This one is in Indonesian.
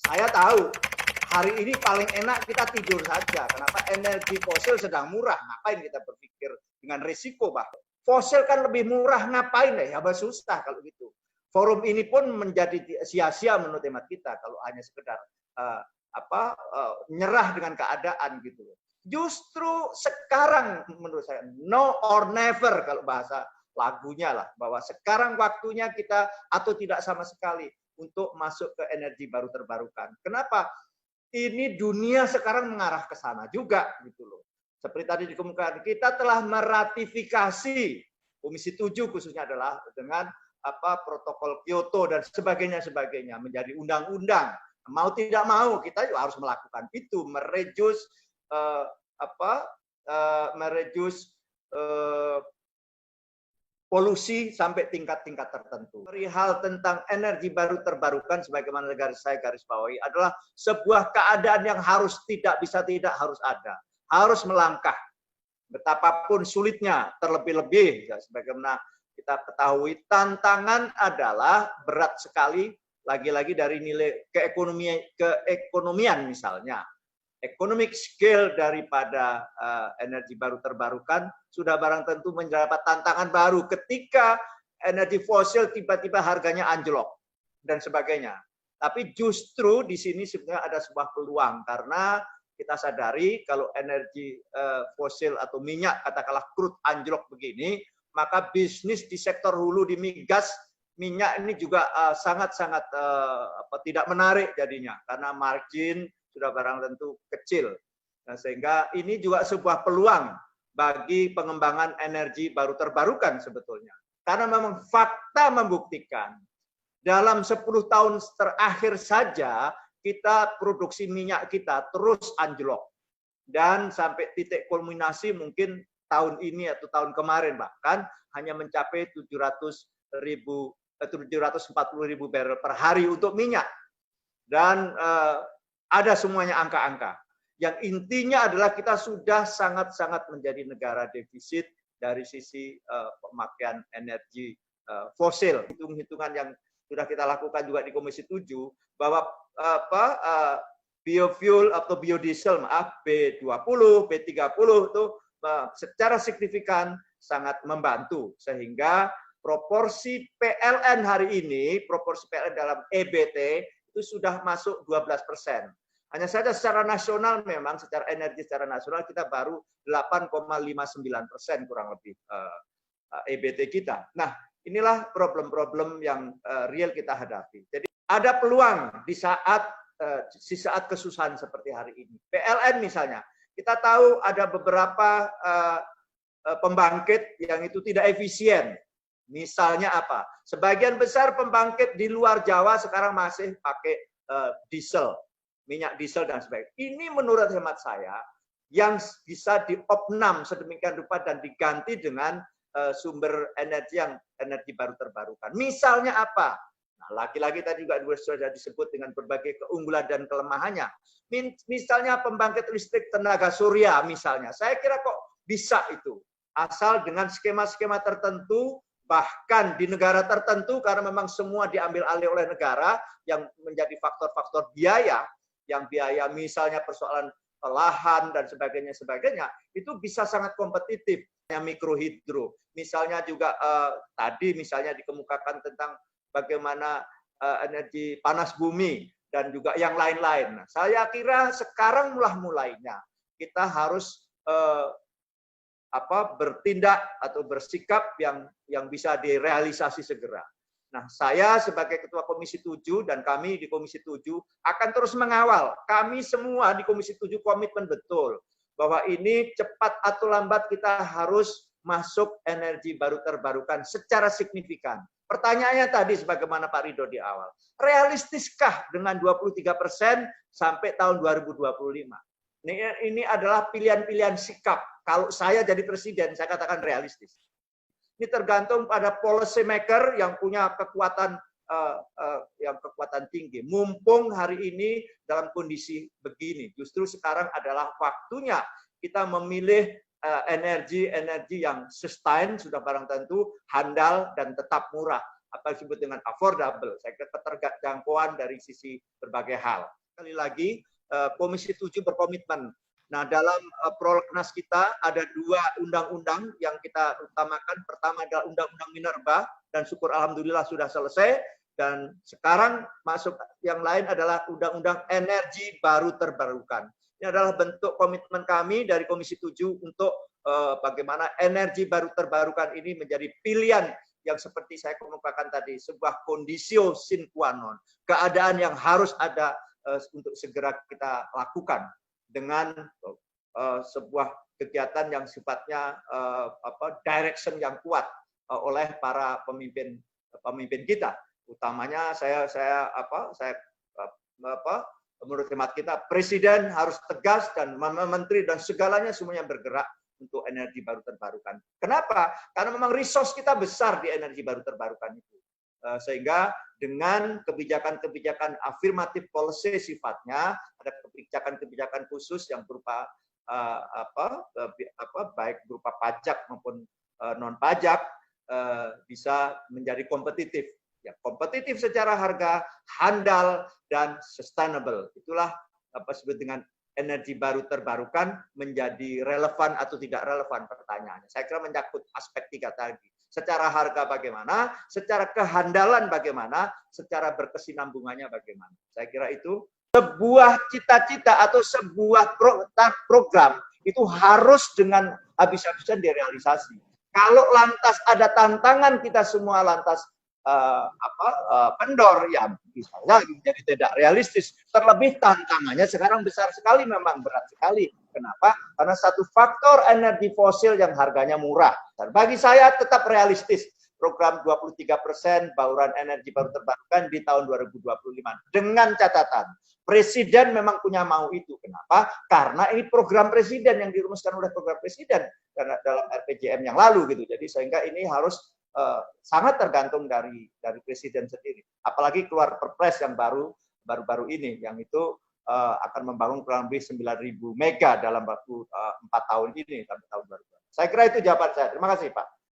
Saya tahu hari ini paling enak kita tidur saja. Kenapa? Energi fosil sedang murah. Ngapain kita berpikir dengan risiko, Pak? Fosil kan lebih murah, ngapain deh? Ya susah kalau gitu. Forum ini pun menjadi sia-sia menurut hemat kita kalau hanya sekedar nyerah dengan keadaan gitu. Justru sekarang menurut saya no or never kalau bahasa lagunya lah, bahwa sekarang waktunya kita atau tidak sama sekali untuk masuk ke energi baru terbarukan. Kenapa? Ini dunia sekarang mengarah ke sana juga gitu loh. Seperti tadi dikemukakan, kita telah meratifikasi Komisi 7 khususnya adalah dengan protokol Kyoto dan sebagainya menjadi undang-undang. Mau tidak mau kita juga harus melakukan itu, mereduce polusi sampai tingkat-tingkat tertentu. Perihal tentang energi baru terbarukan, sebagaimana saya garis bawahi, adalah sebuah keadaan yang harus tidak harus ada. Harus melangkah. Betapapun sulitnya, terlebih-lebih, ya, sebagaimana kita ketahui, tantangan adalah berat sekali, lagi-lagi dari nilai keekonomian misalnya. Economic scale daripada energi baru terbarukan sudah barang tentu mendapat tantangan baru ketika energi fosil tiba-tiba harganya anjlok dan sebagainya. Tapi justru di sini sebenarnya ada sebuah peluang karena kita sadari kalau energi fosil atau minyak katakanlah crude anjlok begini, maka bisnis di sektor hulu di migas minyak ini juga sangat-sangat tidak menarik jadinya karena margin sudah barang tentu kecil. Nah, sehingga ini juga sebuah peluang bagi pengembangan energi baru terbarukan sebetulnya. Karena memang fakta membuktikan dalam 10 tahun terakhir saja kita produksi minyak kita terus anjlok. Dan sampai titik kulminasi mungkin tahun ini atau tahun kemarin bahkan hanya mencapai 740.000 barrel per hari untuk minyak. Dan ada semuanya angka-angka. Yang intinya adalah kita sudah sangat-sangat menjadi negara defisit dari sisi pemakaian energi fosil. Hitung-hitungan yang sudah kita lakukan juga di Komisi 7 bahwa biofuel atau biodiesel B20, B30 itu secara signifikan sangat membantu sehingga proporsi PLN hari ini, proporsi PLN dalam EBT itu sudah masuk 12%. Hanya saja secara nasional memang secara energi secara nasional kita baru 8,59% kurang lebih EBT kita. Nah, inilah problem-problem yang real kita hadapi. Jadi ada peluang di saat kesusahan seperti hari ini. PLN misalnya, kita tahu ada beberapa pembangkit yang itu tidak efisien. Misalnya apa? Sebagian besar pembangkit di luar Jawa sekarang masih pakai diesel, minyak diesel dan sebagainya. Ini menurut hemat saya yang bisa diopnam sedemikian rupa dan diganti dengan sumber energi yang energi baru terbarukan. Misalnya apa? Nah, lagi-lagi tadi juga sudah disebut dengan berbagai keunggulan dan kelemahannya. Misalnya pembangkit listrik tenaga surya misalnya. Saya kira kok bisa itu. Asal dengan skema-skema tertentu, bahkan di negara tertentu karena memang semua diambil alih oleh negara yang menjadi faktor-faktor biaya, yang biaya misalnya persoalan lahan dan sebagainya itu bisa sangat kompetitif. Mikrohidro misalnya juga tadi misalnya dikemukakan tentang bagaimana energi panas bumi dan juga yang lain-lain. Nah, saya kira sekarang mulainya kita harus bertindak atau bersikap yang bisa direalisasi segera. Nah, saya sebagai Ketua Komisi 7 dan kami di Komisi 7 akan terus mengawal. Kami semua di Komisi 7 komitmen betul bahwa ini cepat atau lambat kita harus masuk energi baru terbarukan secara signifikan. Pertanyaannya tadi sebagaimana Pak Ridho di awal, realistiskah dengan 23% sampai tahun 2025? Ini adalah pilihan-pilihan sikap. Kalau saya jadi presiden, saya katakan realistis. Ini tergantung pada policy maker yang punya kekuatan tinggi. Mumpung hari ini dalam kondisi begini, justru sekarang adalah waktunya kita memilih energi yang sustain, sudah barang tentu, handal dan tetap murah. apa yang disebut dengan affordable. Saya kira keterjangkauan dari sisi berbagai hal. Sekali lagi, Komisi 7 berkomitmen. Nah, dalam prolegnas kita ada 2 undang-undang yang kita utamakan. Pertama adalah Undang-Undang Minerba, dan syukur alhamdulillah sudah selesai. Dan sekarang masuk yang lain adalah Undang-Undang Energi Baru Terbarukan. Ini adalah bentuk komitmen kami dari Komisi 7 untuk bagaimana energi baru terbarukan ini menjadi pilihan yang seperti saya kemukakan tadi, sebuah kondisio sine qua non, keadaan yang harus ada untuk segera kita lakukan dengan sebuah kegiatan yang sifatnya direction yang kuat oleh para pemimpin kita. Utamanya menurut hemat kita, Presiden harus tegas dan Menteri dan segalanya semuanya bergerak untuk energi baru terbarukan. Kenapa? Karena memang resource kita besar di energi baru terbarukan itu. Sehingga dengan kebijakan-kebijakan afirmatif policy sifatnya, ada kebijakan-kebijakan khusus yang berupa baik berupa pajak maupun non pajak, bisa menjadi kompetitif. Ya, kompetitif secara harga, handal, dan sustainable. Itulah apa disebut dengan energi baru terbarukan menjadi relevan atau tidak relevan pertanyaannya. Saya kira menyangkut aspek 3 tadi. Secara harga bagaimana, secara kehandalan bagaimana, secara berkesinambungannya bagaimana. Saya kira itu sebuah cita-cita atau sebuah program itu harus dengan habis-habisan direalisasi. Kalau lantas ada tantangan kita semua lantas kendor, ya misalnya menjadi tidak realistis. Terlebih tantangannya sekarang besar sekali, memang berat sekali. Kenapa? Karena satu faktor energi fosil yang harganya murah. Dan bagi saya tetap realistis. Program 23% bauran energi baru terbarukan di tahun 2025. Dengan catatan, Presiden memang punya mau itu. Kenapa? Karena ini program Presiden yang dirumuskan oleh program Presiden dalam RPJM yang lalu gitu. Jadi sehingga ini harus sangat tergantung dari Presiden sendiri. Apalagi keluar Perpres yang baru-baru ini, yang itu akan membangun kurang lebih 9.000 mega dalam waktu 4 tahun ini sampai tahun 2020. Saya kira itu jawaban saya. Terima kasih, Pak.